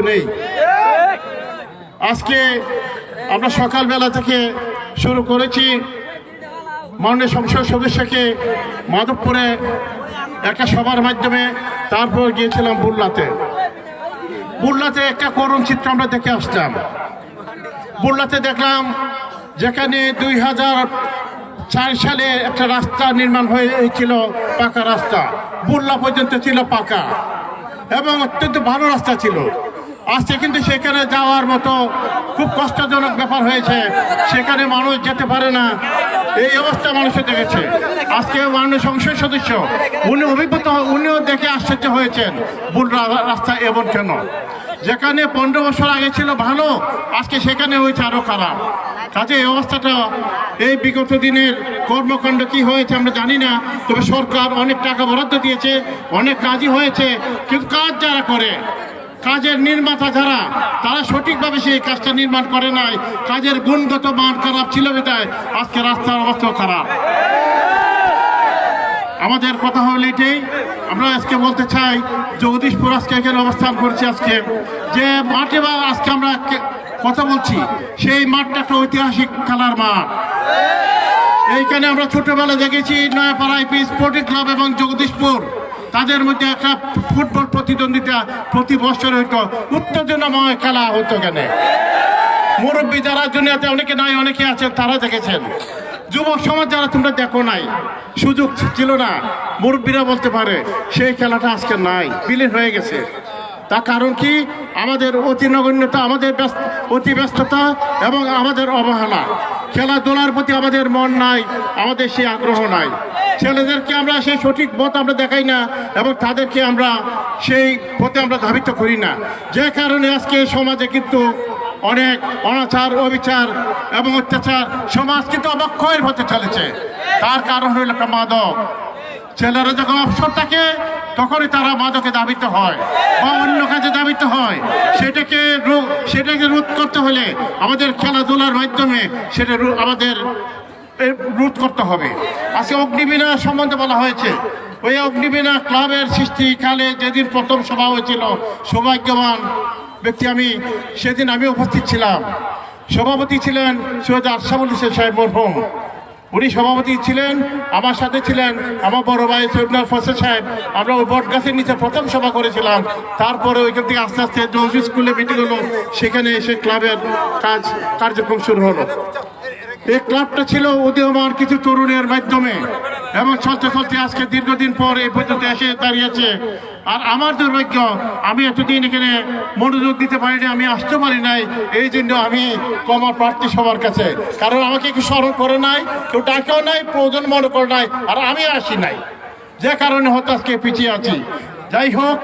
নেই। আজকে আমরা সকালবেলা থেকে শুরু করেছি, মাননীয় সংসদ সদস্যকে মাধবপুরে একটা সভার মাধ্যমে, তারপর গিয়েছিলাম বুল্লাতে একটা করুণ চিত্র আমরা দেখে আসলাম। বুল্লাতে দেখলাম যেখানে 2004 সালে একটা রাস্তা নির্মাণ হয়েছিল, পাকা রাস্তা, বুল্লা পর্যন্ত ছিল পাকা এবং অত্যন্ত ভালো রাস্তা ছিল। আজকে কিন্তু সেখানে যাওয়ার মতো খুব কষ্টজনক ব্যাপার হয়েছে, সেখানে মানুষ যেতে পারে না, এই অবস্থা মানুষের দেখেছে। আজকে মাননীয় সংসদ সদস্য উনি অভিভূত, উনিও দেখে আশ্চর্য হয়েছেন বুল্লা রাস্তা এমন কেন। যেখানে 15 বছর আগে ছিল ভালো, আজকে সেখানে হয়েছে আরো খারাপ। কাজে এই অবস্থাটা, এই বিগত দিনের কর্মকাণ্ড কি হয়েছে আমরা জানি না, তবে সরকার অনেক টাকা বরাদ্দ দিয়েছে, অনেক কাজই হয়েছে, কিন্তু কাজ যারা করে, কাজের নির্মাতা যারা, তারা সঠিকভাবে সেই কাজটা নির্মাণ করে নাই। কাজের গুণগত মান খারাপ ছিল বিধায় আজকে রাস্তার অবস্থাও খারাপ। আমাদের কথা হলো এটাই, আমরা আজকে বলতে চাই জগদীশপুর আজকে এখানে অবস্থান করছি, আজকে যে মাঠে বা আজকে আমরা কথা বলছি, সেই মাঠটা একটা ঐতিহাসিক খেলার মাঠ। এইখানে আমরা ছোটবেলা দেখেছি নয়াপাড়া আইপি স্পোর্টিং ক্লাব এবং জগদীশপুর, তাদের মধ্যে একটা ফুটবল প্রতিদ্বন্দ্বিতা প্রতি বছর হইতো, উত্তেজনাময় খেলা হতো। এখানে মুরব্বী যারা দুনিয়াতে অনেকে নাই, অনেকে আছেন, তারা দেখেছেন। যুবক সমাজ যারা তোমরা দেখো নাই, সুযোগ ছিল না, মুরব্বীরা বলতে পারে সেই খেলাটা আজকে নাই, বিলীন হয়ে গেছে। তার কারণ কি? আমাদের অতি নগণ্যতা, আমাদের অতি ব্যস্ততা এবং আমাদের অবহেলা। খেলাধুলার প্রতি আমাদের মন নাই, আমাদের সেই আগ্রহ নাই। ছেলেদেরকে আমরা সেই সঠিক পথ আমরা দেখাই না এবং তাদেরকে আমরা সেই পথে আমরা ধাবিত করি না, যে কারণে আজকে সমাজে কিন্তু অনেক অনাচার, অবিচার এবং অত্যাচার, সমাজ কিন্তু অবক্ষয়ের হতে চলেছে। তার কারণ হইল একটা মাদক। ছেলেরা যখন অবসর থাকে তখনই তারা মাদকে ধাবিত হয় বা অন্য কাজে ধাবিত হয়। সেটাকে রোধ করতে হলে আমাদের খেলাধুলার মাধ্যমে সেটা আমাদের রোধ করতে হবে। আজকে অগ্নিবীণা সম্বন্ধে বলা হয়েছে, ওই অগ্নিবীণা ক্লাবের সৃষ্টিকালে যেদিন প্রথম সভা হয়েছিল, সৌভাগ্যবান ব্যক্তি আমি, সেদিন আমি উপস্থিত ছিলাম। সভাপতি ছিলেন সৈয়দ আশরাফুল হোসেন সাহেব মরহুম, উনি সভাপতি ছিলেন। আমার সাথে ছিলেন আমার বড় ভাই সৈয়দ ফসল সাহেব। আমরা ওই বট গাছের নিচে প্রথম সভা করেছিলাম। তারপরে ওইখান থেকে আস্তে আস্তে জলজি স্কুলে মিটিং হলো, সেখানে এসে ক্লাবের কার্যক্রম শুরু হলো। এই ক্লাবটা ছিল উদীয়মান কিছু তরুণের মাধ্যমে এবং চলতে চলতে আজকে দীর্ঘদিন পর এই পর্যন্ত এসে দাঁড়িয়েছে। আর আমার দুর্ভাগ্য, আমি এতদিন এখানে মনোযোগ দিতে পারিনি, আমি আসতে পারি নাই। এই জন্য আমি ক্ষমা প্রার্থী সবার কাছে, কারণ আমাকে কেউ স্মরণ করে নাই, কেউ ডাকেও নাই, প্রয়োজন মনে করে নাই, আর আমি আসি নাই, যে কারণে হয়তো আজকে পিছিয়ে আছি। যাই হোক,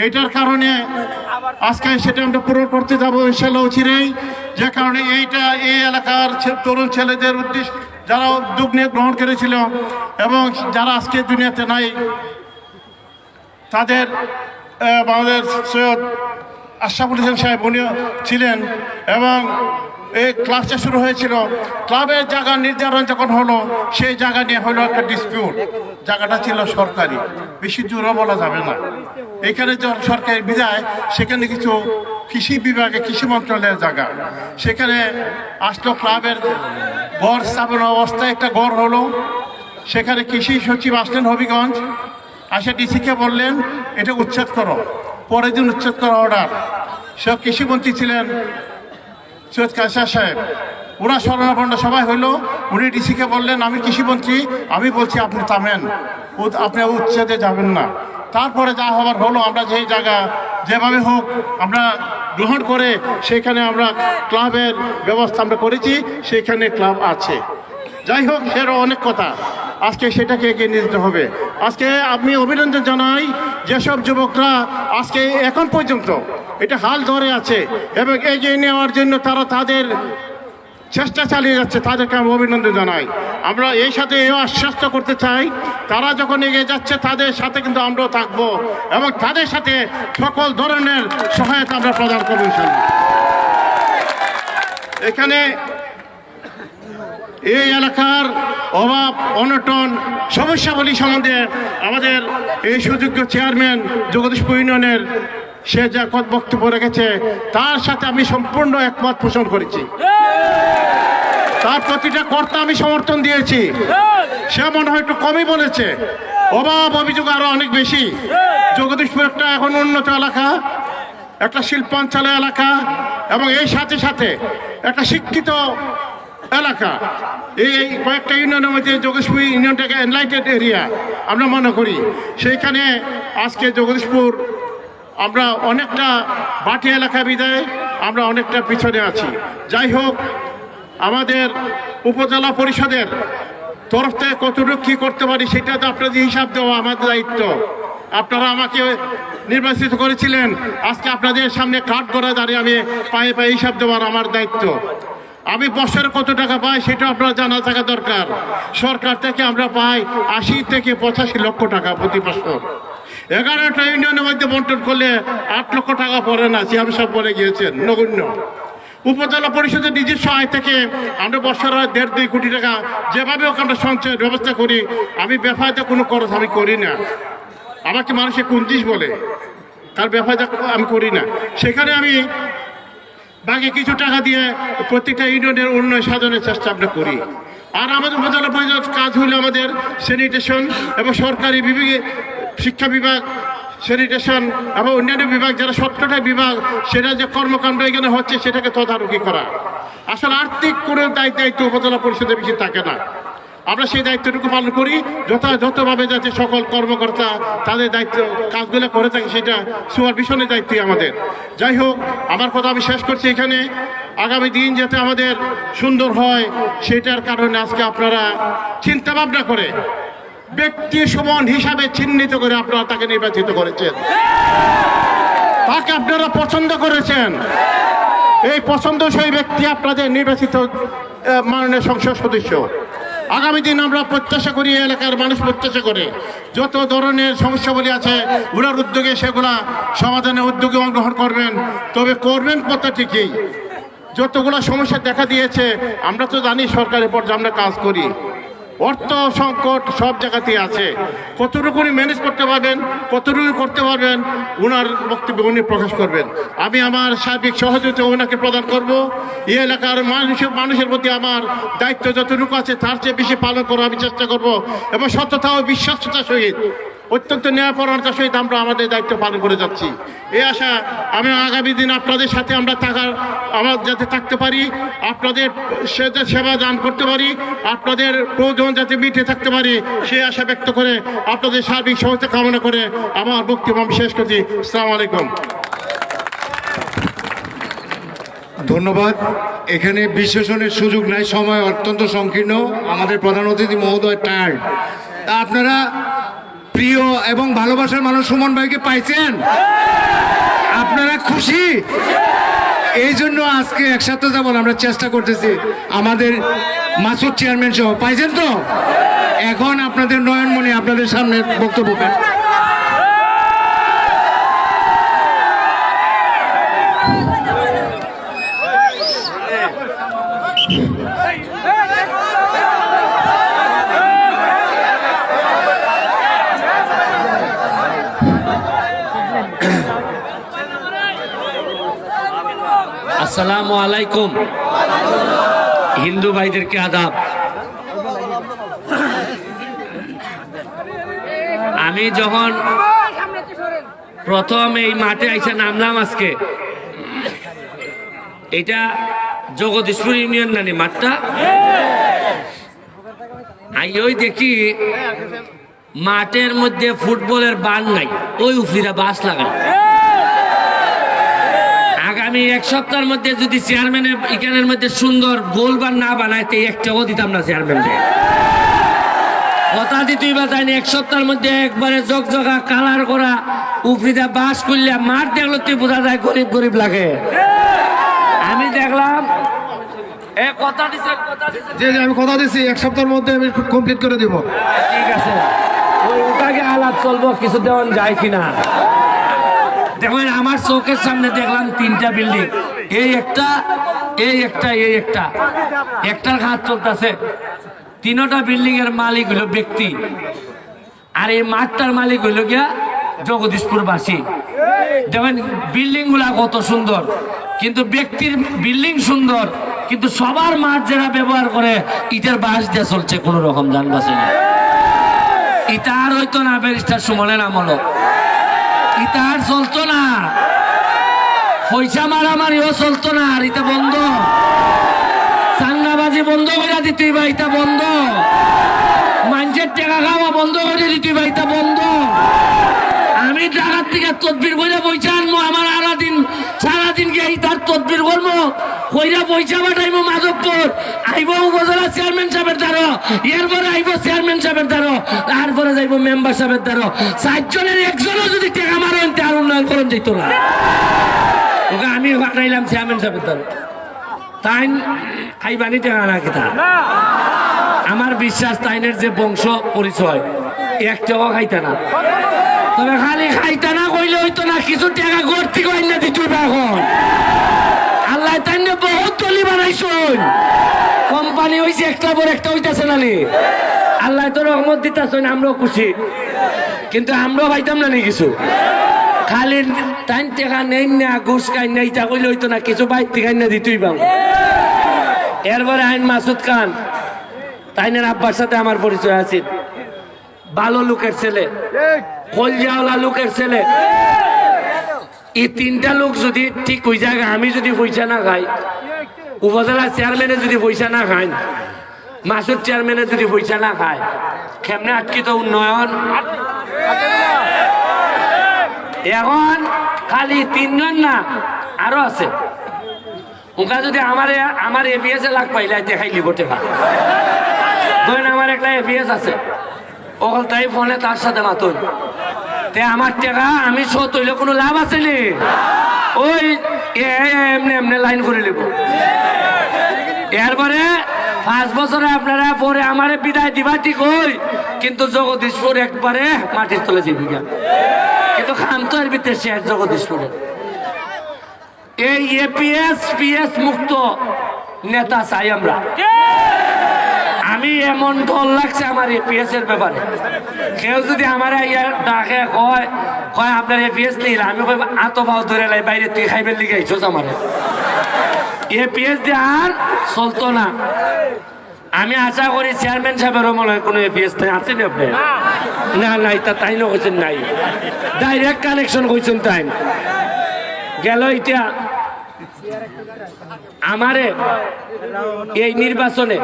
এইটার কারণে আজকে সেটা আমরা পূরণ করতে যাবো ইনশাআল্লাহ চিরেই। যে কারণে এই এলাকার তরুণ ছেলেদের উদ্দেশ্য যারা উদ্যোগ নিয়ে গ্রহণ করেছিল এবং যারা আজকে দুনিয়াতে নাই, তাদের আমাদের সৈয়দ আশরাফুল হোসেন সাহেব উনিও ছিলেন এবং এই ক্লাসটা শুরু হয়েছিল। ক্লাবের জায়গা নির্ধারণ যখন হলো, সেই জায়গা নিয়ে হলো একটা ডিসপিউট। জায়গাটা ছিল সরকারি, বেশি দূরও বলা যাবে না। এখানে যখন সরকারি বিদায়, সেখানে কিছু কৃষি বিভাগে, কৃষি মন্ত্রণালয়ের জায়গা, সেখানে আসলো ক্লাবের গড় স্থাপন অবস্থায় একটা গড় হলো। সেখানে কৃষি সচিব আসলেন হবিগঞ্জ, আসে ডিসিকে বললেন এটা উচ্ছেদ করো। পরের দিন উচ্ছেদ করা অর্ডার। সব কৃষিমন্ত্রী ছিলেন সৈয়দ কায়সার সাহেব, ওরা স্মরণাপন্ন সবাই হইল। উনি ডিসিকে বললেন আমি কৃষিমন্ত্রী, আমি বলছি আপনি থামেন, আপনি উচ্ছেদে যাবেন না। তারপরে যা হবার হলো, আমরা যেই জায়গা যেভাবে হোক আমরা গ্রহণ করে সেখানে আমরা ক্লাবের ব্যবস্থা আমরা করেছি, সেখানে ক্লাব আছে। যাই হোক, সেরও অনেক কথা, আজকে সেটাকে এগিয়ে নিয়ে যেতে হবে। আজকে আমি অভিনন্দন জানাই যেসব যুবকরা আজকে এখন পর্যন্ত এটা হাল ধরে আছে এবং এগিয়ে নেওয়ার জন্য তারা তাদের চেষ্টা চালিয়ে যাচ্ছে, তাদেরকে আমি অভিনন্দন জানাই। আমরা এই সাথে এও আশ্বস্ত করতে চাই, তারা যখন এগিয়ে যাচ্ছে তাদের সাথে কিন্তু আমরাও থাকবো এবং তাদের সাথে সকল ধরনের সহায়তা আমরা প্রদান করবো ইনশাআল্লাহ। এখানে এই এলাকার অভাব অনটন সমস্যাবলী সম্বন্ধে আমাদের এই সুযোগ্য চেয়ারম্যান জগদীশপুর ইউনিয়নের সে যে বক্তব্য রেখেছে তার সাথে আমি সম্পূর্ণ একমত পোষণ করেছি। তার প্রতিটা কর্তা আমি সমর্থন দিয়েছি। সে মনে হয় একটু কমই বলেছে, অভাব অভিযোগ আরো অনেক বেশি। জগদীশপুর একটা এখন উন্নত এলাকা, একটা শিল্পাঞ্চল এলাকা, এবং এই সাথে সাথে একটা শিক্ষিত এলাকা। এই কয়েকটা ইউনিয়নের মধ্যে জগদীশপুর ইউনিয়নটাকে এনলাইটেড এরিয়া আমরা মনে করি। সেইখানে আজকে জগদীশপুর আমরা অনেকটা বাটি এলাকা বিদায় আমরা অনেকটা পিছনে আছি। যাই হোক, আমাদের উপজেলা পরিষদের তরফ থেকে কতটুকু কী করতে পারি সেটা তো আপনাদের হিসাব দেওয়া আমাদের দায়িত্ব। আপনারা আমাকে নির্বাচিত করেছিলেন, আজকে আপনাদের সামনে কাঠ গড়া দাঁড়িয়ে আমি পায়ে পায়ে হিসাব দেওয়ার আমার দায়িত্ব। আমি বছরে কত টাকা পাই সেটা আপনারা জানা থাকা দরকার। সরকার থেকে আমরা পাই 80 থেকে 85 লক্ষ টাকা প্রতি বছর। 11টা ইউনিয়নের মধ্যে বন্টন করলে 8 লক্ষ টাকা পড়ে না, সিএম সাহেব বলে গিয়েছেন, নগণ্য। উপজেলা পরিষদের নিজস্ব আয় থেকে আমরা বছরে 1.5-2 কোটি টাকা যেভাবে হোক আমরা সঞ্চয়ের ব্যবস্থা করি। আমি বেফায়দা কোনো খরচ আমি করি না। আমাকে মানুষে কুঞ্চিস বলে, তার বেফায়দা আমি করি না। সেখানে আমি বাকি কিছু টাকা দিয়ে প্রত্যেকটা ইউনিয়নের উন্নয়ন সাধনের চেষ্টা আমরা করি। আর আমাদের উপজেলা পরিষদ কাজ হলো আমাদের স্যানিটেশন এবং সরকারি বিভাগে শিক্ষা বিভাগ, স্যানিটেশন এবং অন্যান্য বিভাগ, যারা 17টা বিভাগ, সেটা যে কর্মকাণ্ড এখানে হচ্ছে সেটাকে তদারকি করা। আসলে আর্থিক কোনো দায়িত্ব উপজেলা পরিষদের বেশি থাকে না। আমরা সেই দায়িত্বটুকু পালন করি যথাযথভাবে, যাতে সকল কর্মকর্তা তাদের দায়িত্ব কাজগুলো করে থাকে, সেটা সুপারভিশনের দায়িত্বই আমাদের। যাই হোক, আমার কথা আমি শেষ করছি এখানে। আগামী দিন যাতে আমাদের সুন্দর হয় সেটার কারণে আজকে আপনারা চিন্তা ভাবনা করে ব্যক্তি সমান হিসাবে চিহ্নিত করে আপনারা তাকে নির্বাচিত করেছেন, তাকে আপনারা পছন্দ করেছেন। এই পছন্দসই ব্যক্তি আপনাদের নির্বাচিত মাননীয় সংসদ সদস্য। আগামী দিন আমরা প্রত্যাশা করি, এলাকার মানুষ প্রত্যাশা করে যত ধরনের সমস্যাগুলি আছে ওনার উদ্যোগে সেগুলা সমাধানের উদ্যোগে অংশগ্রহণ করবেন। তবে করবেন কথা ঠিকই, যতগুলো সমস্যা দেখা দিয়েছে আমরা তো জানি সরকারের পর্যায়ে আমরা কাজ করি, অর্থ সংকট সব জায়গাতেই আছে। কতটুকু ম্যানেজ করতে পারবেন, কতটুকু করতে পারবেন, ওনার বক্তব্য উনি প্রকাশ করবেন। আমি আমার সার্বিক সহযোগিতা ওনাকে প্রদান করব। এই এলাকার মানুষের প্রতি আমার দায়িত্ব যতটুকু আছে তার চেয়ে বেশি পালন করার আমি চেষ্টা করব, এবং সততা ও বিশ্বাসতার সহিত, অত্যন্ত ন্যায়পরায়ণতার সহিত আমরা আমাদের দায়িত্ব পালন করে যাচ্ছি। এই আশা আমি আগামী দিন আপনাদের সাথে আমরা যাতে থাকতে পারি, আপনাদের সেবা দান করতে পারি, আপনাদের প্রয়োজন যাতে মিটে থাকতে পারি, সেই আশা ব্যক্ত করে আপনাদের সার্বিক সহায়তা কামনা করে আমার বক্তব্য আমি শেষ করছি। আসসালামু আলাইকুম। ধন্যবাদ। এখানে বিশ্লেষণের সুযোগ নাই, সময় অত্যন্ত সংকীর্ণ। আমাদের প্রধান অতিথি মহোদয় টায়ার্ড। তা আপনারা প্রিয় এবং ভালোবাসার মানুষ সুমন ভাইকে পাইছেন? আপনারা খুশি? এই জন্য আজকে একসাথে যাব, আমরা চেষ্টা করতেছি আমাদের মাসুদ চেয়ারম্যান সহ। পাইছেন তো? এখন আপনাদের নয়নমণি আপনাদের সামনে বক্তব্য। আসসালামু আলাইকুম। হিন্দু ভাইদেরকে আদাব। আমি যখন প্রথম এই মাঠে আইসা নামলাম, আজকে এটা জগদীশপুর ইউনিয়ন নানি মাঠটা, ওই দেখি মাঠের মধ্যে ফুটবলের বান নাই, ওই উফরিরা বাস লাগায়। আগামী 1 সপ্তাহের মধ্যে যদি চেয়ারম্যানের এখানের মধ্যে সুন্দর গোলবার না বানায়, তো একটাও দিতাম না চেয়ারম্যানকে। কথা দিতেই বা যায়নি, 1 সপ্তাহের মধ্যে একবারে জগজগা কালার করা উফরিদা বাস করলে মাঠ দেখলো তুই বোঝা যায় গরিব গরিব লাগে। আমি দেখলাম আমি কথা দিচ্ছি 1 সপ্তাহের মধ্যে আমি কমপ্লিট করে দিব। ঠিক আছে, ওটাকে আলাপ চলবো, কিছু দেওয়ান যায় কিনা। দেখবেন আমার চোখের সামনে দেখলাম 3টা বিল্ডিং, এই একটা, এই একটা, এই একটা, একটার কাজ চলতেছে। 3টা বিল্ডিং এর মালিক হলো ব্যক্তি, আর এই মাঠটার মালিক হইল গিয়া জগদীশপুরবাসী। দেখেন বিল্ডিং গুলা কত সুন্দর, কিন্তু ব্যক্তির বিল্ডিং সুন্দর, কিন্তু সবার মাঠ যারা ব্যবহার করে ইটার বাস দিয়ে চলছে কোন রকম যান বাসে না। ইটার হইতো না ব্যারিস্টার সুমনের আমল, ইটার চলতো না, পয়সা মারামারিও চলতো না, আর এটা বন্ধ, চান্দাবাজি বন্ধ করে দিতে বা এটা বন্ধ, মানুষের টাকা খাওয়া বন্ধ করে দিতে বা এটা বন্ধ। আমি টাকার থেকে তদবির করে পয়সা আনবো, আমার সারাদিন গিয়ে তার তদবির করবো, কইরা পয়সা পাঠাইবো মাধবপুর, আইব উপজেলা চেয়ারম্যান সাহেবের দ্বারা, এরপরে আইব চেয়ারম্যান সাহেবের দ্বারা, তারপরে যাইবো মেম্বার সাহেবের দ্বারা। 4 জনের একজনও যদি টাকা মারেন তার উন্নয়ন করেন যেত না। ওকে আমি পাঠাইলাম চেয়ারম্যান সাহেবের দ্বারা, তাই খাইবানি টাকা না কিতা। আমার বিশ্বাস তাইনের যে বংশ পরিচয় একটাও খাইতে না, তবে খালি খাইতে না কইলে হইতো না, কিছু টাকা গড়তি কইনা দিত এখন। আল্লাহ তাই বহুত তলি বানাইছুন, কোম্পানি হইছে একটা পর একটা হইতাছে নালি, আল্লাহ তো রহমত দিতাছেন, আমরাও খুশি, কিন্তু আমরাও পাইতাম না নি কিছু। খালি টাইম টাকা নেই না, ঘুষ খাই না, ইটা কইলে হইতো না, কিছু বাইতে খাই না দিতই পাও। এরপরে আইন মাসুদ খান, তাইনের আব্বার সাথে আমার পরিচয় আছে, ভালো লোকের ছেলে, কলজাওয়ালা লোকের ছেলে। এই 3টা লোক যদি ঠিক হয়ে যায়, আমি যদি পয়সা না খাই, উপজেলা চেয়ারম্যানে যদি পয়সা না খাই, মাসুদ চেয়ারম্যানে যদি পয়সা না খায়, কেমনে আটকিত উন্নয়ন? এখন খালি 3 জন না, আরো আছে। ওকা যদি আমার এপিএস লাখ পাইলে দেখাইলি গোটে খা, ধরেন আমার একটা এপিএস আছে, ওখান তাই ফোনে তার সাথে মাতুন, তে আমার টাকা আমি শোধ হইলে কোনো লাভ আছে নি? ওই এমনি এমনি লাইন করে নেব। এরপরে 5 বছরে আপনারা পরে আমারে বিদায় দিবা ঠিক হই, কিন্তু জগদীশপুর একবারে মাটির তলে জীবিকা, কিন্তু খাম তো এর ভিতরে শেষ জগদীশপুরে। এই এপিএস পিএস মুক্ত নেতা চাই আমরা। আমি এমন ডর লাগছে আমার এপিএস এর ব্যাপারে, কেউ যদি আমার ডাকে কয় আপনার এপিএস নিল, আমি কই আতবাও ধরে লাই, বাইরে তুই খাইবেন লিগে আইছস আমার এপিএস দিয়ে আর চলতো না। আমি আশা করি চেয়ারম্যান সাহেবেরও মনে হয় কোনো এপিএস নাই, আছেন আপনি? না নাই, তা তাই না কইছেন নাই, ডাইরেক্ট কানেকশন কইছেন তাই গেল। এটা আমারে এই নির্বাচনে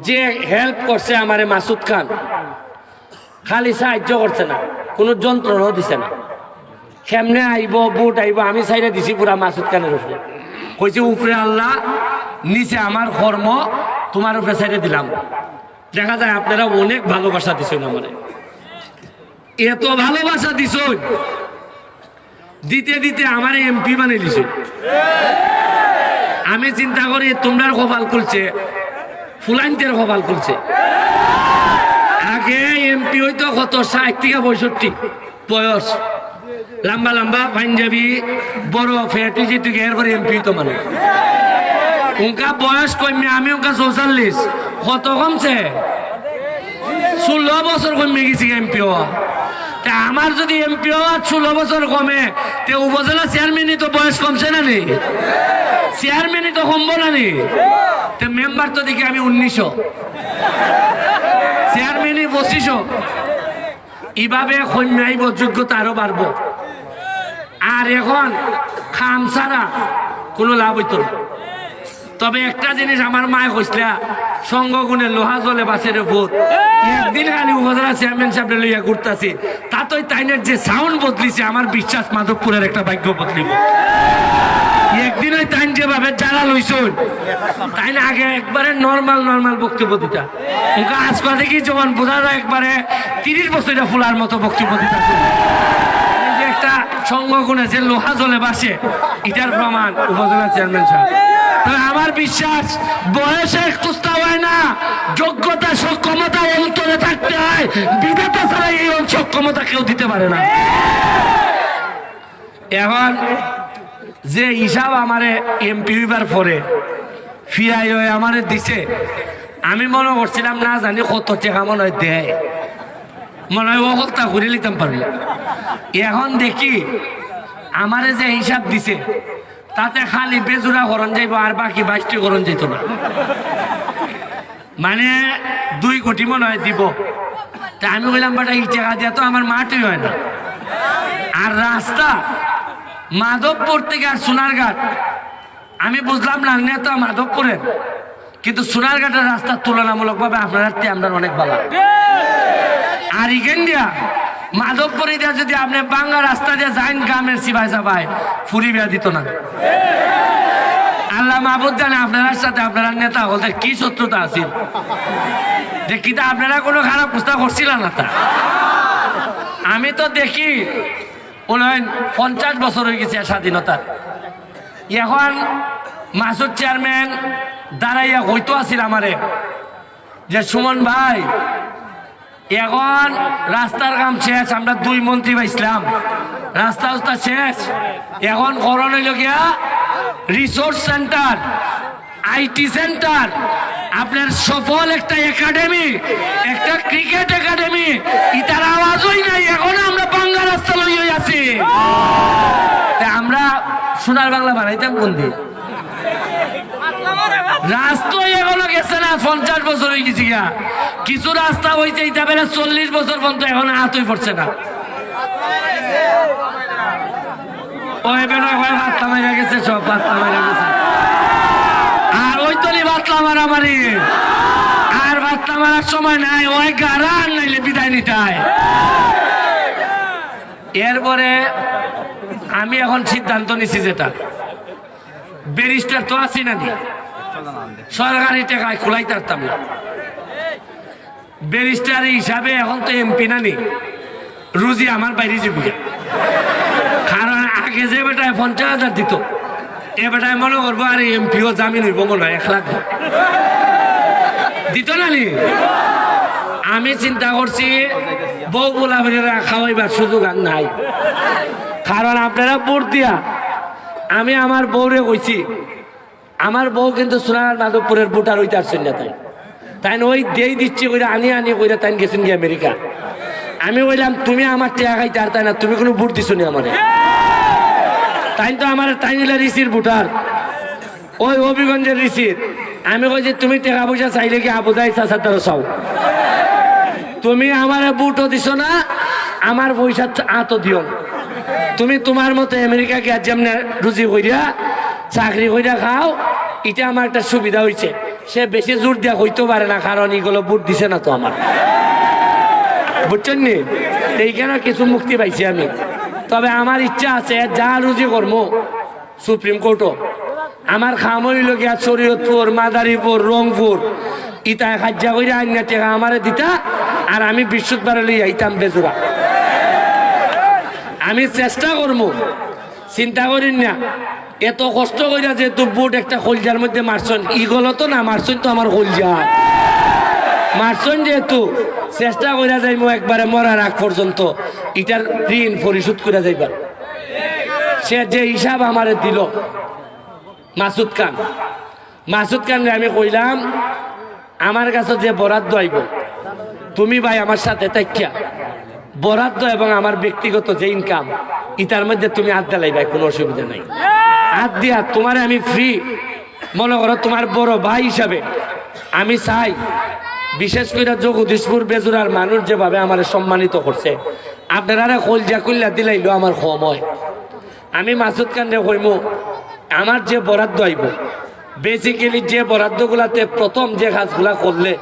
যে হেল্প করছে আমারে মাসুদ খান, খালি সাহায্য করছে না, কোনো যন্ত্রণাও দিছে না। কেমনে আইব বুট আইব আমি সাইডে দিছি পুরা মাসুদ খানের উপরে, কইছে উপরে আল্লাহ, নিচে আমার কর্ম, তোমার উপরে সাইডে দিলাম। দেখা যায় আপনারা অনেক ভালোবাসা দিছেন আমারে, এত ভালোবাসা দিছেন, দিতে দিতে আমার এমপি বানিয়ে দিছে। আমি চিন্তা করি তোমরা কপাল খুলছে, ফুলাইনদের কপাল খুলছে। আগে এমপি হইতো কত 60 থেকে 65 বয়স, লম্বা লম্বা পাঞ্জাবি, বড় ফ্যাটি যেটু, এরপরে এমপি হইতো মানে। উনকা বয়স কমে, আমি উনকা 44, কত কমছে? 16 বছর কমে গেছি এমপি হওয়া। আমার যদি এমপি হওয়া 16 বছর কমে, তে উপজেলা চেয়ারম্যানই তো বয়স কমছে না নি? চেয়ারম্যানই তো কমবো না নি? মেম্বার তো দেখি আমি 1900, চেয়ারম্যানই 2500। এইভাবে কমে আইব, যোগ্যতা আরো বাড়বো। আর এখন খাম ছাড়া কোনো লাভ হইতো না। তবে একটা জিনিস আমার মায় কইসলা, সংঘগুণে লোহা জলে বাসের ভূত। একদিন খালি উপজেলা চেয়ারম্যান সাহেব লইয়া ঘুরতেছি, তাতই তাইনের যে সাউন্ড বদলিছে, আমার বিশ্বাস মাধবপুরের একটা ভাগ্য বদলিব। একদিন ওই তাইন যেভাবে যারা লইছুন, তাই না আগে একবারে নর্মাল বক্তব্য দিতা, ওকে আজকাল দেখি যখন বোঝা যায় একবারে 30 বছর ফুলার মতো বক্তব্য দিতা। একটা সংঘগুণে যে লোহা জলে বাসে, এটার প্রমাণ উপজেলা চেয়ারম্যান সাহেব। আমার বিশ্বাস বয়সে কুস্তা হয় না, যোগ্যতা সক্ষমতা অন্তরে থাকতে হয়, বিধাতা ছাড়া এই সক্ষমতা কেউ দিতে পারে না। এখন যে হিসাব আমারে এমপি হইবার পরে ফিরাই হয়ে আমারে দিছে, আমি মনে করছিলাম না জানি কত টাকা মনে হয় দেয়। মনে হয় অবস্থা ঘুরে নিতাম পারবি। এখন দেখি আমারে যে হিসাব দিছে তাতে খালি বেজুরা করণ যাইব আর বাকি 22টি করণ যাইত না, মানে 2 কোটি মনে হয় দিব। তা আমি বললাম বাটা এই টাকা দিয়া তো আমার মাটি হয় না। আর রাস্তা মাধবপুর থেকে আর সোনারঘাট, আমি বুঝলাম না নেতা মাধবপুরের, কিন্তু সোনারঘাটের রাস্তা তুলনামূলকভাবে আপনার আমরা অনেক ভালো। আর ইগেন দিয়া মাধবপুরে দিয়া যদি আপনি বাংলা রাস্তা দিয়ে যাইন গ্রামের সিপাই সাপাই ফুরি বিয়া দিত না। আল্লাহ মাহবুদ জানে আপনার সাথে আপনারা নেতা হতে কি শত্রুতা আছে, দেখি তা আপনারা কোনো খারাপ প্রস্তাব করছিলেন না। তা আমি তো দেখি 50 বছর হয়ে গেছে স্বাধীনতার। এখন মাসুদ চেয়ারম্যান দাঁড়াইয়া হইতো আছিল আমারে যে সুমন ভাই এখন রাস্তার কাম শেষ, আমরা 2 মন্ত্রী পাইছিলাম, রাস্তা শেষ, এখন করণ হইল গিয়া রিসোর্স সেন্টার, আইটি সেন্টার, আপনার সফল একটা একাডেমি, একটা ক্রিকেট একাডেমি, ইতার আওয়াজই নাই। এখন আমরা বাংলা রাস্তা লইয়া আছি। আমরা সোনার বাংলা বানাইতাম কোন দিন? রাস্তা এখনো গেছে না, 50 বছর হয়ে গেছে গিয়া। কিছু রাস্তা হয়েছে এটা বেলা 40 বছর পর্যন্ত এখন হাতই পড়ছে না। ওই বেলা বাতলা মারা গেছে, সব বাতলা মারা গেছে। আর ওই তলি বাতলা মারামারি, আর বাতলা মারার সময় নাই, ওই গাড়া আর নাইলে বিদায় নিতায়। এরপরে আমি এখন সিদ্ধান্ত নিছি যেটা, ব্যারিস্টার তো আছি না, সরকারি টাকায় খোলাই পারতাম না। ব্যারিস্টার হিসাবে এখন তো এমপি নানি, রুজি আমার বাইরে যাবি। কারণ আগে যে বেটায় 50,000 দিত, এ বেটায় মনে করবো আর এমপিও জামিন হইব মনে হয় 1 লাখ দিত নানি। আমি চিন্তা করছি বউ বলা খাওয়াইবার সুযোগ আর নাই। কারণ আপনারা ভোট দিয়া আমি আমার বউরে কইছি, আমার বউ কিন্তু সোনার মাধবপুরের ভোটার হইতে আসছেন না, তাই ওই দেই দিচ্ছি কইরা আনি কইরা তাই গেছেন কি আমেরিকা। আমি বললাম তুমি আমার টেকা খাইতে আর তাই না, তুমি কোনো ভোট দিছো নি আমারে? তাই তো আমার তাইলা রিসির ভোটার, ওই হবিগঞ্জের রিসির। আমি কইছি তুমি টাকা পয়সা চাইলে কি আবুদাই চাচার দ্বারা চাও, তুমি আমার ভোটও দিছো না, আমার পয়সা আতো দিও। তুমি তোমার মতো আমেরিকা গিয়ে যেমন রুজি কইরা চাকরি কইরা খাও, এটা আমার একটা সুবিধা হয়েছে। সে বেশি জোর দিয়া হইতে পারে না, কারণ এগুলো ভোট দিছে না তো আমার, বুঝছেন নি? এইখানে কিছু মুক্তি পাইছি আমি। তবে আমার ইচ্ছা আছে যা রুজি কর্ম সুপ্রিম কোর্টও আমার খাম হইল গিয়া শরীয়তপুর, মাদারীপুর, রংপুর, ইতায় খাজ্জা কইরা আইনা টেকা আমারে দিতা, আর আমি বৃহস্পতিবার লই আইতাম বেজুরা। আমি চেষ্টা করবো, চিন্তা করিন না। এত কষ্ট কইরা যেহেতু বুট একটা কলজার মধ্যে মারছেন, ইগল তো না মারছেন তো আমার কলজা মারছেন, যেহেতু চেষ্টা কইরা যাইব একবারে মরার আগ পর্যন্ত এটার ঋণ পরিশোধ করে যাইবার। সে যে হিসাব আমারে দিল মাসুদ খান আমি কইলাম আমার কাছে যে বরাদ্দ আইব, তুমি ভাই আমার সাথে তাইকা বরাদ্দ এবং আমার ব্যক্তিগত যে ইনকাম ইটার মধ্যে তুমি হাত দিলাই ভাই, কোনো অসুবিধা নাই। হাত দিয়া তোমার আমি ফ্রি মনে করো, তোমার বড় ভাই হিসাবে আমি চাই, বিশেষ করে জগদীশপুর বেজুরার মানুষ যেভাবে আমার সম্মানিত করছে, আপনারা কলজা কল্যা দিলাইলো আমার সময়। আমি মাসুদ খানরে কইমু আমার যে বরাদ্দ আইব, বেসিক্যালি যে বরাদ্দগুলাতে প্রথম যে কাজগুলা করলে,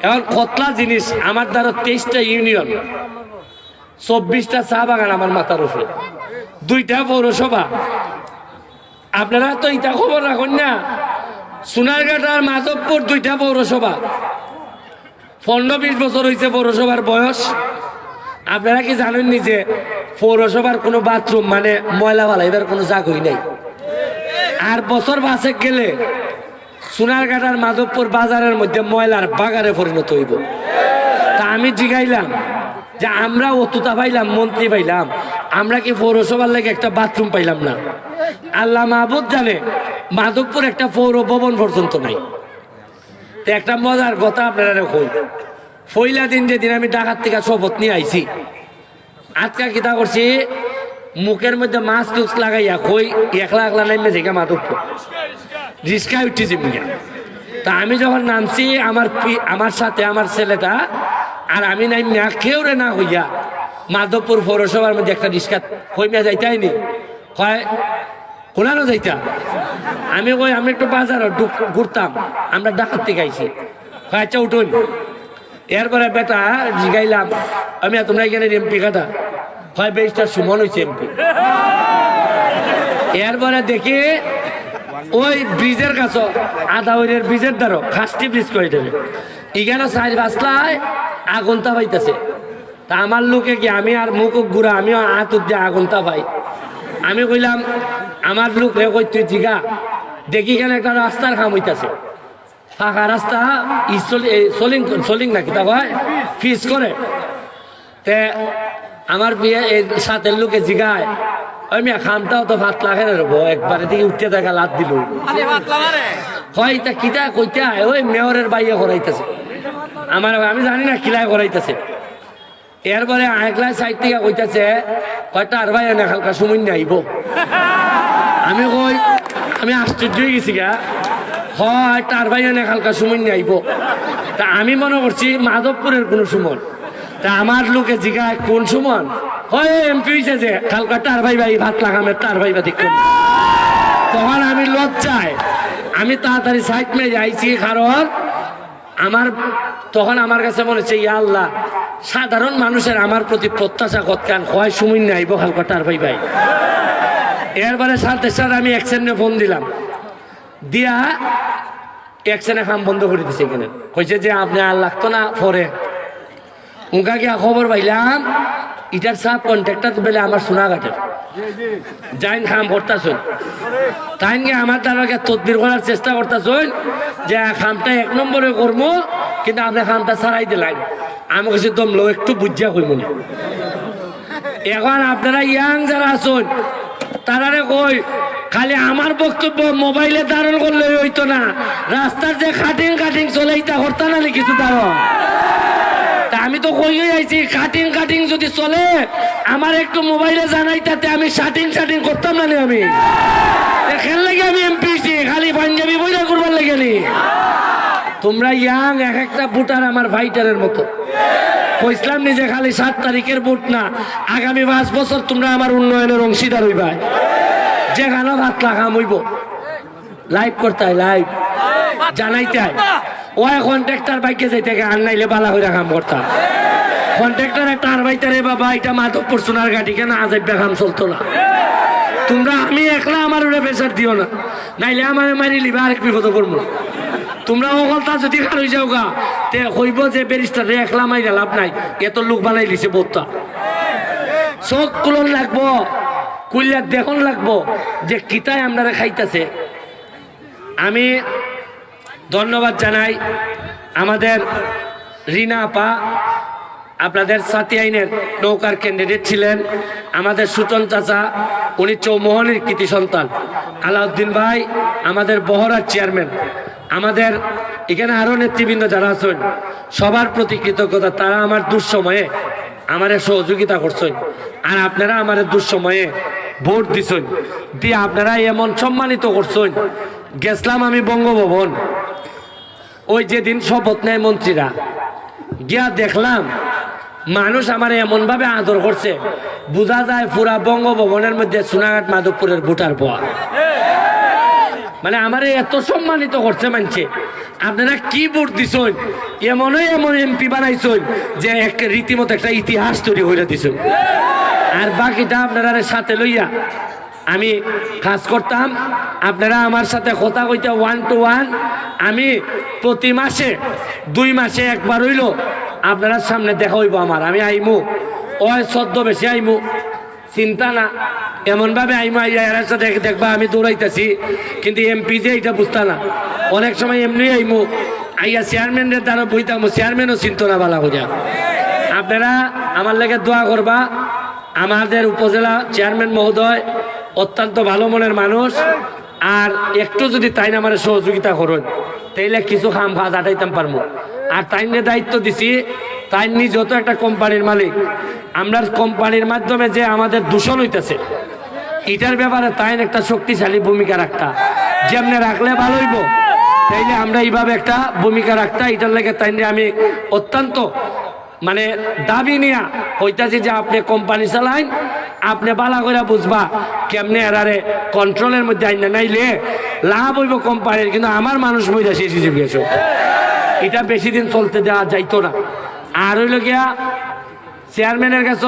এখন কতলা জিনিস আমার দ্বারা 23টা ইউনিয়ন, 24টা চা বাগান আমার মাথার উপরে, 2টা পৌরসভা। আপনারা তো এটা খবর রাখুন না, সোনারঘাট আর মাধবপুর 2টা পৌরসভা, 15-20 বছর হয়েছে পৌরসভার বয়স। আপনারা কি জানেন নি যে পৌরসভার কোনো বাথরুম মানে ময়লা ফালাইবার কোনো জায়গাই নাই। আর বছর 5 গেলে সোনারঘাট আর মাধবপুর বাজারের মধ্যে ময়লার বাগারে পরিণত হইব। তা আমি জিগাইলাম যে আমরা অতুতা পাইলাম, মন্ত্রী পাইলাম, আমরা কি পৌরসভার লাগে একটা বাথরুম পাইলাম না? আল্লাহ মাহবুদ জানে মাধবপুর একটা পৌর ভবন পর্যন্ত নাই। একটা মজার কথা আপনারা কই, পয়লা দিন যেদিন আমি ঢাকার থেকে শপথ নিয়ে আইছি, আজকা কিতা করছি, মুখের মধ্যে মাস্ক টুক্স লাগাইয়া কই একলা একলা নামে যে মাধব রিস্কায় উঠেছি মিয়া। তা আমি যখন নামছি, আমার সাথে আমার ছেলেটা আর আমি নামিয়া কেউ রে না হইয়া মাধবপুর পৌরসভার মধ্যে একটা রিস্কা কইমিয়া যাইতাইনি, হয় কোনানো যাইতা। আমি কই আমি একটু বাজার ঘুরতাম, আমরা ঢাকার থেকে আইছি। আচ্ছা উঠুন। এরপরে বেটা জিগাইলাম, আমি তোমরা এখানে এমপি কাটা, হয় বেশটার সুমন হয়েছে এমপি। এরপরে দেখি ওই ব্রিজের কাছে আধা ওইরের ব্রিজের দ্বারা খাসটি ব্রিজ করে দেবে, এখানে 4-5 আগুনটা পাইতেছে। তা আমার লোকে কি আমি আর মুখ ঘুরা, আমিও হাত দিয়ে আগুনটা পাই। আমি কইলাম আমার লোক রে, কই তুই জিগা দেখি কেন একটা রাস্তার কাম হইতেছে, ফাঁকা রাস্তা সলিং নাকি তা ভাই ফিস করে। তে আমার বিয়ে এই সাথের লোকে জিগায়, আমি খামটাও তো ভাত লাগে না রব, একবারে দিকে উঠতে দেখা লাভ দিল। হয় তা কিতা কইতে ওই মেয়রের বাইয়ে করাইতেছে আমার, আমি জানি না কিলায় করাইতেছে। এরপরে আরেকলা সাইড থেকে কইতেছে, কয়টা আর ভাই এনে হালকা সময় নিয়ে আইব। আমি কই আমি আশ্চর্য হয়ে গেছি গা, হয় তার ভাই এনে হালকা সময় নিয়ে আইব। তা আমি মনে করছি মাধবপুরের কোনো সুমন। তা আমার লোকে জিগায় কোন সুমন, হয় এমপি হয়েছে যে কালকা টার ভাই ভাত লাগামে টার ভাই বাদি। তখন আমি লজ্জায় আমি তাড়াতাড়ি সাইড মেয়ে যাইছি, কারণ তখন আমার কাছে মনে হচ্ছে ইয়া আল্লাহ, সাধারণ মানুষের আমার প্রতি প্রত্যাশা কতখান, হয় সময় নিয়ে আইব কালকা টার ভাই। এরপরে সাথে সাথে আমি অ্যাকশনে ফোন দিলাম, দিয়া অ্যাকশনে কাম বন্ধ করে দিছে। এখানে কইছে যে আপনি আর লাগতো না পরে। উনকা গিয়া খবর পাইলাম ইটার সাব কন্ট্রাক্টর বেলে আমার সোনাঘাটের যাইন কাম করতেছেন, তাই গিয়ে আমার দ্বারা তদবির করার চেষ্টা করতেছেন যে কামটা 1 নম্বরে করবো, কিন্তু আপনি কামটা ছাড়াই দিলেন। আমি কাছে দমলো একটু বুঝিয়া কইব না। এখন আপনারা ইয়াং যারা আছেন তারারে কই, খালি আমার বক্তব্য মোবাইলে ধারণ করলে হইতো না, রাস্তার যে কাটিং চলে এটা হরতা না কিছু ধারণ। তা আমি তো কই আইছি, কাটিং যদি চলে আমার একটু মোবাইলে জানাই, তাতে আমি শাটিং করতাম না। আমি খেল লাগে আমি এমপি খালি পাঞ্জাবি বইরা করবার লাগে নি। তোমরা ইয়াং এক একটা ভোটার আমার ফাইটারের মতো। কইসলাম নিজে খালি 7 তারিখের ভোট না, আগামী 5 বছর তোমরা আমার উন্নয়নের অংশীদার হইবা। যেখানে ভাত লাগাম হইব লাইভ করতে হয়, লাইভ জানাইতে হয়। ওই কন্ট্রাক্টর বাইকে যাইতে আর নাইলে বালা হইরা কাম করতাম। কন্ট্রাক্টর একটা আর বাইতারে বাবা এটা মাধবপুর সোনার গাড়ি কেন আজাইবে কাম চলতো না। তোমরা আমি একলা আমার উপরে প্রেশার দিও না, নাইলে আমার মারি লিবা আরেক বিপদ করবো। তোমরা ওগলতা যদি খার হয়ে যাও গা, তে কইব যে ব্যারিস্টার একলা মাইরা লাভ নাই, এত লোক বানাই লিছে বোধটা। চোখ কুলন লাগবো, কুইলা দেখুন লাগবো যে কিতায় আপনারা খাইতেছে। আমি ধন্যবাদ জানাই আমাদের রিনা আপা, আপনাদের সাথী আইনের নৌকার ক্যান্ডিডেট ছিলেন। আমাদের সুচন চাচা, উনি চৌমোহনের কৃতি সন্তান। আলাউদ্দিন ভাই আমাদের বহরার চেয়ারম্যান। আমাদের এখানে আরো নেতৃবৃন্দ যারা আছেন সবার প্রতি কৃতজ্ঞতা। তারা আমার দুঃসময়ে আমাদের সহযোগিতা করছেন, আর আপনারা আমাদের দুঃসময়ে ভোট দিছেন, দিয়ে আপনারা এমন সম্মানিত করছেন। গেছিলাম আমি বঙ্গভবন, ওই যেদিন শপথ নেয় মন্ত্রীরা, গিয়া দেখলাম মানুষ আমার এমন ভাবে আদর করছে, বোঝা যায় পুরা বঙ্গভবনের মধ্যে সোনাঘাট মাধবপুরের ভোটার পাওয়া। মানে আমার এত সম্মানিত করছে মানছে। আপনারা কি ভোট দিছেন, এমন এমপি বানাইছেন যে একটা রীতিমতো একটা ইতিহাস তৈরি হয়ে দিছেন। আর বাকিটা আপনারা সাথে লইয়া আমি কাজ করতাম। আপনারা আমার সাথে কথা কইতে 1 to 1। আমি প্রতি মাসে 2 মাসে একবার হইল আপনার সামনে দেখা হইব আমার। আমি আইমু ওই সদ্য বেশি আইমু, চিন্তা না, এমন ভাবে আইমু আইয়া এর সাথে দেখবা আমি দৌড়াইতেছি, কিন্তু এমপি যে এটা বুঝতা না। অনেক সময় এমনি আইমু আইয়া চেয়ারম্যানের দ্বারা বইতাম, চেয়ারম্যানও চিন্ত না বালা হইয়া। আপনারা আমার লাগে দোয়া করবা। আমাদের উপজেলা চেয়ারম্যান মহোদয় অত্যন্ত ভালো মনের মানুষ, আর একটু যদি তাই না আমার সহযোগিতা করেন তাইলে কিছু খাম খাওয়া আটাইতাম পারবো। আর তাইনে দায়িত্ব দিছি, তাই যত একটা কোম্পানির মালিক, আমরা কোম্পানির মাধ্যমে যে আমাদের দূষণ হইতেছে এটার ব্যাপারে তাই একটা শক্তিশালী ভূমিকা রাখতা, যেমনি রাখলে ভালো হইব, তাইলে আমরা এইভাবে একটা ভূমিকা রাখতা। এটার লেগে তাই আমি অত্যন্ত মানে দাবি নিয়া কইতাছি যে আপনি কোম্পানি চালাইন, আপনি বালা করে বুঝবা কেমনে এরারে কন্ট্রোলের মধ্যে আইন না, নাইলে লাভ হইব কোম্পানির, কিন্তু আমার মানুষ মহিলা শেষ হিসেবে গেছে, এটা বেশি দিন চলতে দেওয়া যাইতো না। আর হইল গিয়া চেয়ারম্যানের কাছে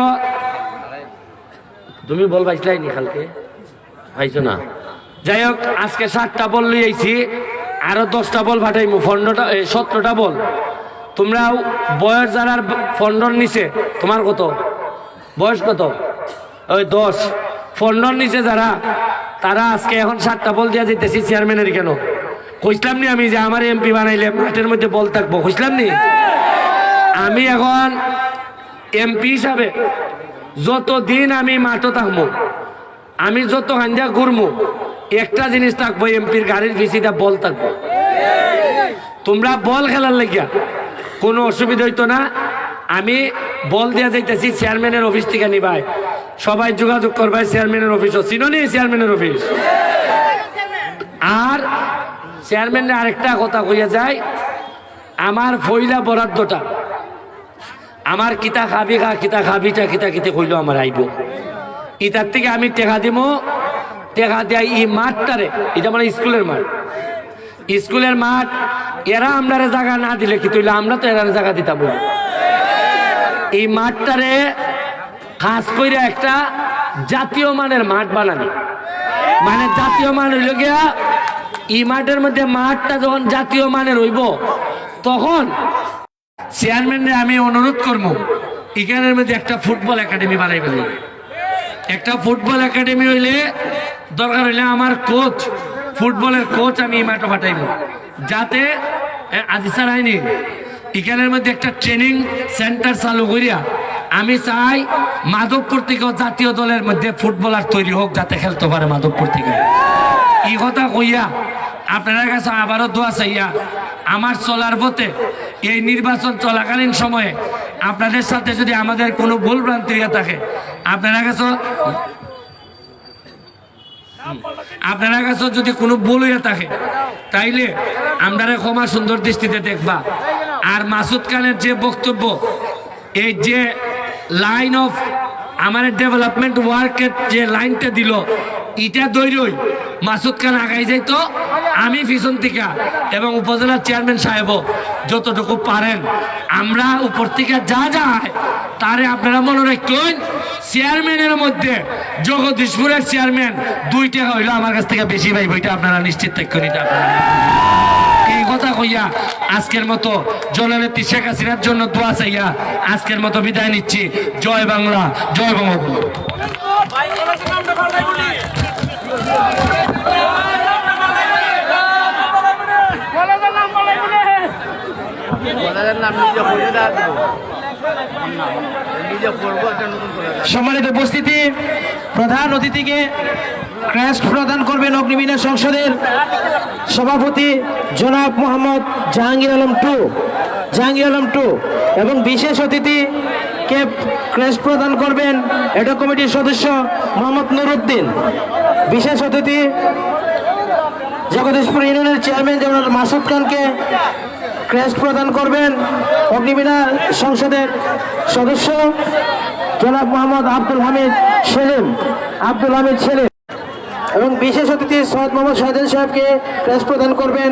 তুমি বল পাইছিলাই নি কালকে, পাইছো না? যাই হোক, আজকে 7টা বল লই আইছি, আরো 10টা বল ফাটাইমু, 17টা বল। তোমরা বয়স যারা 15 নিচে, তোমার কত বয়স, কত? ওই 10 15 নিচে যারা, তারা আজকে এখন 7টা বল দিয়া যেতেছি চেয়ারম্যানের। কেন কইসলাম নি আমি যে আমার এমপি বানাইলে মাঠের মধ্যে বল থাকবো, কইসলাম নি? আমি এখন এমপি হিসাবে যতদিন আমি মাঠে থাকবো, আমি যত হাঞ্জা ঘুরমু, একটা জিনিস থাকবো, এমপির গাড়ির পিছিটা বল থাকবো। তোমরা বল খেলার লাগিয়া কোনো অসুবিধা হইতো না। আমি বল দিয়া যাইতেছি চেয়ারম্যানের অফিস থেকে নিবাই, সবাই যোগাযোগ করবাই চেয়ারম্যানের অফিসও, চিনোনি চেয়ারম্যানের অফিস। আর চেয়ারম্যানের আরেকটা কথা কইয়া যায়, আমার পয়লা বরাদ্দটা, আমার কিতা খাবি খা, কিতা খাবিটা কিতা কিতে কইলো আমার আইব, ইটার থেকে আমি টেকা দিব। টেকা দেয় এই মাঠটারে, এটা মানে স্কুলের মাঠ, স্কুলের মাঠ। এরা আমরা জায়গা না দিলে কি তৈলে আমরা তো এরা জায়গা দিতাম। এই মাঠটারে খাস করে একটা জাতীয় মানের মাঠ বানানি, মানে জাতীয় মান হইল গিয়া এই মাঠের মধ্যে, মাঠটা যখন জাতীয় মানের হইব, তখন চেয়ারম্যানরে আমি অনুরোধ করবো এখানের মধ্যে একটা ফুটবল একাডেমি বানাই ফেলি। একটা ফুটবল একাডেমি হইলে দরকার হইলে আমার কোচ, ফুটবলের কোচ আমি এই মাঠে পাঠাইব, যাতে আজি স্যার আইনি এখানের মধ্যে একটা ট্রেনিং সেন্টার চালু করিয়া আমি চাই মাধবপুর থেকেও জাতীয় দলের মধ্যে ফুটবলার তৈরি হোক, যাতে খেলতে পারে মাধবপুর থেকে। এই কথা কইয়া আপনার কাছে আবারও দোয়া চাইয়া, আমার চলার পথে এই নির্বাচন চলাকালীন সময়ে আপনাদের সাথে যদি আমাদের কোনো ভুল ভ্রান্তি হয়ে থাকে, আপনার কাছে যদি কোনো ভুল হয়ে থাকে, তাইলে আমরা ক্ষমা সুন্দর দৃষ্টিতে দেখবা। আর মাসুদ খানের যে বক্তব্য, এই যে লাইন অফ আমার ডেভেলপমেন্ট ওয়ার্কের যে লাইনটা দিল, এটা দৈরই মাসুদ খান আগাই যাইতো, আমি পিছন থেকে এবং উপজেলার চেয়ারম্যান সাহেব যতটুকু পারেন আমরা উপর থেকে যা যায় তারে আপনারা মনে রাখবেন। চেয়ারম্যানের মধ্যে জগদীশপুরের চেয়ারম্যান 2 টাকা হইলো আমার কাছ থেকে বেশি পাইব, এটা আপনারা নিশ্চিত থাকবেন। এটা আপনারা এই কথা কইয়া আজকের মতো জননেত্রী শেখ হাসিনার জন্য দোয়া চাইয়া আজকের মতো বিদায় নিচ্ছি। জয় বাংলা, জয় বঙ্গবন্ধু। সম্মানিত উপস্থিতি, প্রধান অতিথিকে ক্রেস্ট প্রদান করবেন অগ্নিবীণা সংসদের সভাপতি জনাব মোহাম্মদ জাহাঙ্গীর আলম টু এবং বিশেষ অতিথিকে ক্রেস্ট প্রদান করবেন এডো কমিটির সদস্য মোহাম্মদ নুরুদ্দিন। বিশেষ অতিথি জগদীশপুর ইউনিয়নের চেয়ারম্যান জনাব মাসুদ খানকে ক্রেস্ট প্রদান করবেন অগ্নিবীণা সংসদের সদস্য জনাব মোহাম্মদ আব্দুল হামিদ সেলিম এবং বিশেষ অতিথি সৈয়দ মোহাম্মদ শাহজাহান সাহেবকে ক্রেস্ট প্রদান করবেন